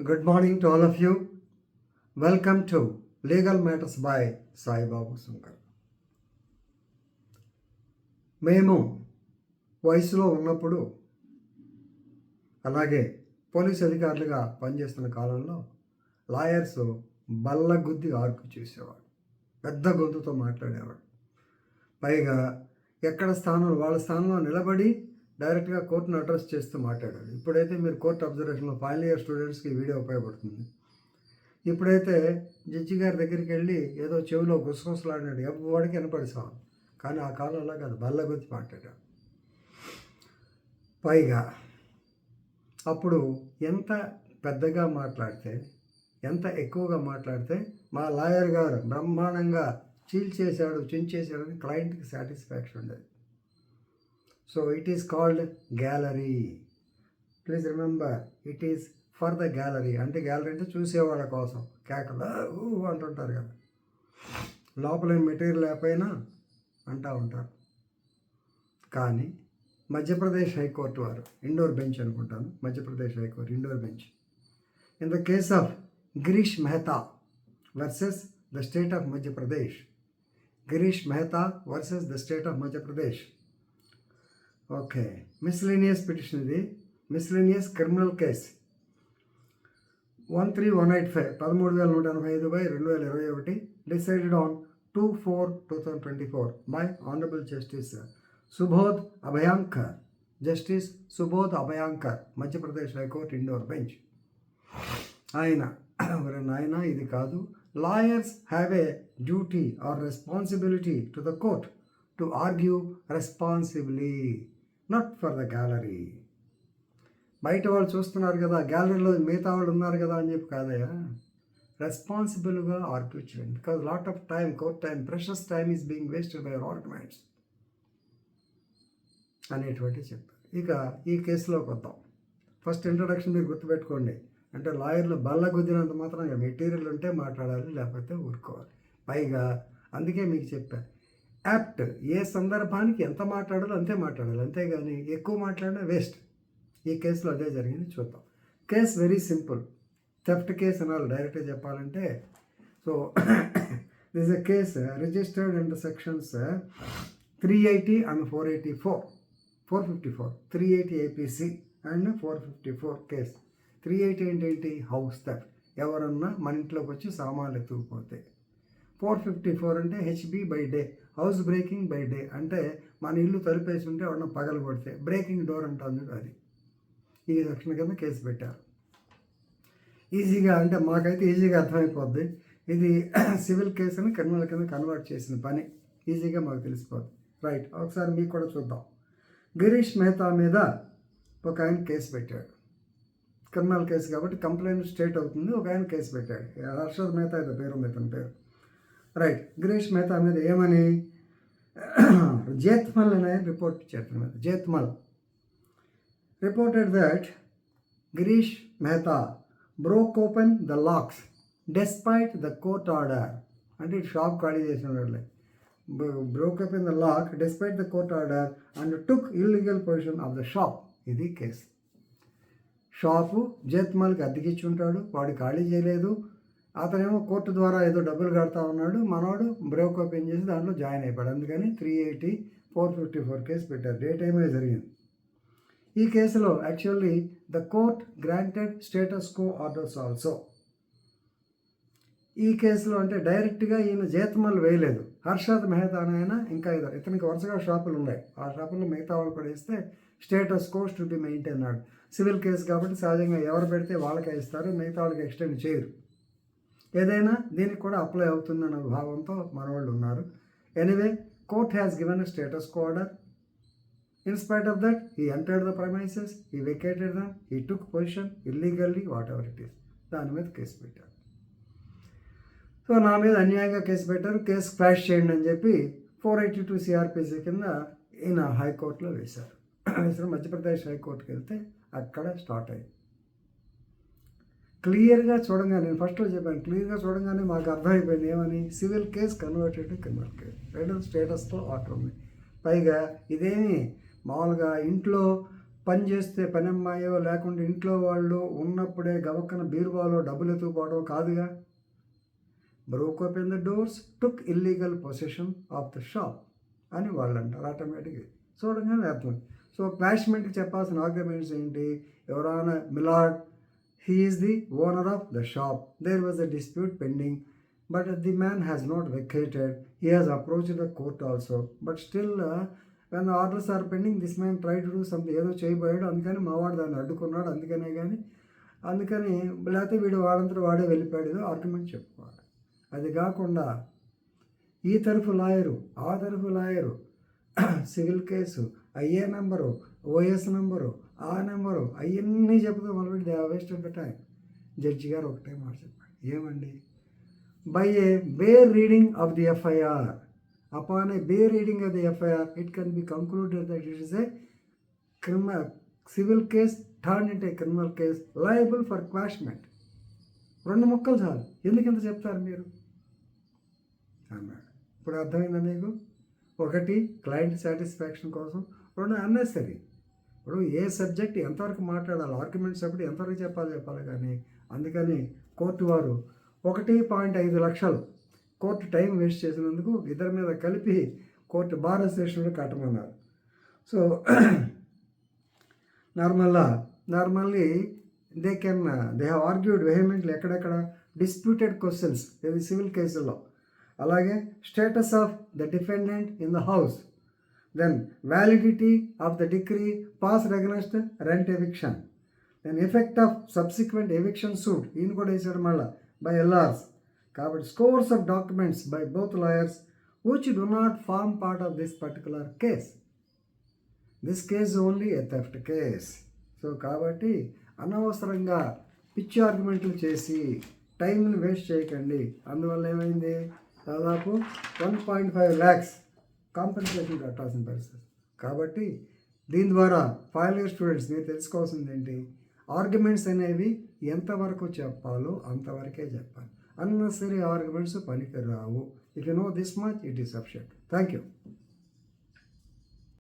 Good morning to all of you. Welcome to Legal Matters by Sai Babu Sunkar. మేము వయసులో ఉన్నప్పుడు అలాగే police అధికారులుగా పనిచేస్తున్న కాలంలో లాయర్స్ బల్లగుద్ది ఆర్కు చేసేవాడు, పెద్ద గొంతుతో మాట్లాడేవాడు. పైగా ఎక్కడ స్థానంలో వాళ్ళ స్థానంలో నిలబడి డైరెక్ట్గా కోర్టును అడ్రస్ చేస్తూ మాట్లాడాడు. ఇప్పుడైతే మీరు కోర్టు అబ్జర్వేషన్లో ఫైనల్ ఇయర్ స్టూడెంట్స్కి ఈ వీడియో ఉపయోగపడుతుంది. ఇప్పుడైతే జడ్జి గారి దగ్గరికి వెళ్ళి ఏదో చెవిలో గుసగుసలాడినాడు, ఎవరికి వినపడిసాం. కానీ ఆ కాలంలో కాదు, బల్లగుద్ది మాట్లాడాడు. పైగా అప్పుడు ఎంత పెద్దగా మాట్లాడితే, ఎంత ఎక్కువగా మాట్లాడితే మా లాయర్ గారు బ్రహ్మాండంగా చీల్చేశాడు, చించేశాడని క్లయింట్కి సాటిస్ఫాక్షన్ ఉండేది. So it is called gallery. Please remember, it is for the gallery. అంటే గ్యాలరీ అంటే చూసేవాళ్ళ కోసం, కేకలు అంటుంటారు కదా, లోపల మెటీరియల్ లేకపోయినా అంటూ ఉంటారు. కానీ మధ్యప్రదేశ్ హైకోర్టు వారు, ఇండోర్ బెంచ్ అనుకుంటాను, Madhya Pradesh high court indoor bench, in the case of Girish Mehta versus the state of Madhya Pradesh, Girish Mehta versus the state of Madhya Pradesh. Okay, miscellaneous petition, ఇది miscellaneous criminal case 13185 13,185/2021, decided on 2/4/2024 by honourable justice Subodh అభయాంకర్, justice Subodh అభయాంకర్, Madhya Pradesh high court indoor bench. ఆయన ఇది కాదు, lawyers have a duty are responsibility to the court to argue responsibly, not for the gallery. బయట వాళ్ళు చూస్తున్నారు కదా, గ్యాలరీలో మిగతా వాళ్ళు ఉన్నారు కదా అని చెప్పి కాదయ్యా, రెస్పాన్సిబుల్గా ఆర్గ్యూ చేయండి. Because lot of time, court time, precious time is being wasted by arguments అనేటువంటి చెప్పారు. ఇక ఈ కేసులోకి వద్దాం. ఫస్ట్ ఇంట్రడక్షన్ మీరు గుర్తుపెట్టుకోండి, అంటే లాయర్లు బల్ల గుద్దినంత మాత్రం మెటీరియల్ ఉంటే మాట్లాడాలి, లేకపోతే ఊరుకోవాలి. పైగా అందుకే మీకు చెప్పాను, యాప్ట్ ఏ సందర్భానికి ఎంత మాట్లాడాలో అంతే మాట్లాడాలి, అంతేగాని ఎక్కువ మాట్లాడినా వేస్ట్. ఈ కేసులో అదే జరిగింది, చూద్దాం. Case very simple, theft case అనాలి డైరెక్ట్గా చెప్పాలంటే. So this is a case registered under sections 380 and 454, 380 APC and 454 case. 380 ఏంటి? హౌస్ థెఫ్ట్, ఎవరన్నా మన ఇంట్లోకి వచ్చి సామాన్లు ఎత్తుకుపోతే. 454 అంటే HB by day, house breaking by day, అంటే మన ఇల్లు తలుపేసి ఉంటే ఎవరన్నా పగలు కొడితే బ్రేకింగ్ డోర్ అంటుంది, అది ఈ సెక్షన్ కింద కేసు పెట్టారు. ఈజీగా, అంటే మాకైతే ఈజీగా అర్థమైపోద్ది. ఇది సివిల్ కేసుని క్రిమినల్ కింద కన్వర్ట్ చేసిన పని, ఈజీగా మాకు తెలిసిపోద్ది. రైట్, ఒకసారి మీకు కూడా చూద్దాం. గిరీష్ మెహతా మీద ఒక ఆయన కేసు పెట్టాడు, క్రిమినల్ కేసు కాబట్టి కంప్లైంట్ స్టేట్ అవుతుంది. ఒక ఆయన కేసు పెట్టాడు, హర్షద్ మెహతా అయితే పేరు, ఇతని పేరు. రైట్, గిరీష్ మెహతా మీద ఏమని జేత్మల్ అనే రిపోర్ట్ ఇచ్చారు. Jethmal reported that Girish Mehta broke open the locks despite the court order, అంటే షాప్ ఖాళీ చేసిన వాళ్ళే, broke open the lock despite the court order and took illegal possession of the shop. ఇది కేసు. షాపు జేత్మల్కి అద్దెకిచ్చి ఉంటాడు, వాడు ఖాళీ చేయలేదు, అతనేమో కోర్టు ద్వారా ఏదో డబ్బులు కడతా ఉన్నాడు, మనవాడు బ్రేక్ ఓపెన్ చేసి దాంట్లో జాయిన్ అయిపోయాడు. అందుకని 380, 454 కేసు పెట్టారు. డే టైమే జరిగింది. ఈ కేసులో actually the court granted status quo orders also. ఈ కేసులో అంటే డైరెక్ట్గా ఈయన జేత్మల్ వేయలేదు, హర్షద్ మెహతా ఆయన ఇంకా ఇతనికి వరుసగా షాపులు ఉన్నాయి, ఆ షాపుల్లో మిగతా వాళ్ళు కూడా ఇస్తే status quo to be maintain అన్నాడు. సివిల్ కేసు కాబట్టి సహజంగా ఎవరు పెడితే వాళ్ళకే ఇస్తారు, మిగతా వాళ్ళకి ఎక్స్టెండ్ చేయరు. ఏదైనా దీనికి కూడా అప్లై అవుతుందన్న భావంతో మనవాళ్ళు ఉన్నారు. Anyway, court has given a status quo order. In spite of that he entered the premises, he vacated them, he took possession illegally, whatever it is. దాని మీద కేసు పెట్టారు. సో నా మీద అన్యాయంగా కేసు పెట్టారు, కేసు క్వాష్ చేయండి అని చెప్పి 482 CRPC కింద ఈయన హైకోర్టులో వేశారు. మధ్యప్రదేశ్ హైకోర్టుకి వెళ్తే అక్కడ స్టార్ట్ అయింది. క్లియర్గా చూడంగానే, నేను ఫస్ట్లో చెప్పాను, క్లియర్గా చూడంగానే మాకు అర్థమైపోయింది ఏమని, civil case converted to criminal case, రెండు స్టేటస్తో ఆర్డర్ ఉంది. పైగా ఇదేమి మామూలుగా ఇంట్లో పని చేస్తే పని అమ్మాయో లేకుంటే ఇంట్లో వాళ్ళు ఉన్నప్పుడే గవక్కన బీరువాలో డబ్బులు ఎత్తుకుపోవడం కాదుగా. Broke open the doors, took illegal possession of the shop అని వాళ్ళు అంటారు ఆటోమేటిక్గా. చూడగానే అర్థం. సో క్లాష్మెంట్కి చెప్పాల్సిన ఆర్గ్యుమెంట్స్ ఏంటి? ఎవరైనా milord, he is the owner of the shop, there was a dispute pending, but the man has not vacated, he has approached the court also, but still when the orders are pending this man try to do something, ఏదో చేయబోయాడు, అందుకని మావాడు దాన్ని అడ్డుకున్నాడు, అందుకని లేకపోతే వీడు వాడంతా వాడే వెళ్ళిపోయాడు, ఏదో ఆర్గ్యుమెంట్ చెప్పుకోవాలి. అది కాకుండా ఈ తరఫు లాయరు, ఆ తరఫు lawyer, civil case, IA number, OS number, ఆ నెంబరు, అవన్నీ చెప్తూ మొదలుపెట్టి they waste of the time. Judge గారు ఒకటే మాట చెప్పాడు, ఏమండి, by a bare reading of the FIR, upon a bare reading of the FIR it can be concluded that it is a civil case turn into a criminal case liable for quashment. 2 ముక్కలు చాలు, ఎందుకు ఇంత చెప్తారు మీరు అన్నాడు. ఇప్పుడు అర్థమైందా మీకు? 1 క్లయింట్ సాటిస్ఫాక్షన్ కోసం, 2 అన్నెసరీ. ఇప్పుడు ఏ సబ్జెక్ట్ ఎంతవరకు మాట్లాడాలి, ఆర్గ్యుమెంట్స్ అప్పుడు ఎంతవరకు చెప్పాలి కానీ. అందుకని కోర్టు వారు 1.5 లక్షలు కోర్టు టైం వేస్ట్ చేసినందుకు ఇద్దరి మీద కలిపి కోర్టు బార్ అసోసియేషన్లో కట్టమన్నారు. So normally they have argued vehemently ఎక్కడెక్కడ డిస్ప్యూటెడ్ క్వశ్చన్స్ ఇది సివిల్ కేసుల్లో. అలాగే status of the defendant in the house, then validity of the decree passed against rent eviction, then effect of subsequent eviction suit, ఈయన కూడా వేసాడు మళ్ళీ by LRs. కాబట్టి scores of documents by both lawyers which do not form part of this particular case. This case only a theft case. So కాబట్టి అనవసరంగా పిచ్చి ఆర్గ్యుమెంట్లు చేసి టైంని వేస్ట్ చేయకండి. అందువల్ల ఏమైంది, దాదాపు 1.5 lakhs కాంపెన్సేషన్ కట్టాల్సిన పరిస్థితి. కాబట్టి దీని ద్వారా ఫైనల్ ఇయర్ స్టూడెంట్స్ మీరు తెలుసుకోవాల్సింది ఏంటి, ఆర్గ్యుమెంట్స్ అనేవి ఎంతవరకు చెప్పాలో అంతవరకే చెప్పాలి. అన్నెసరీ ఆర్గ్యుమెంట్స్ పనికి రావు. If you know this much it is sufficient. Thank you.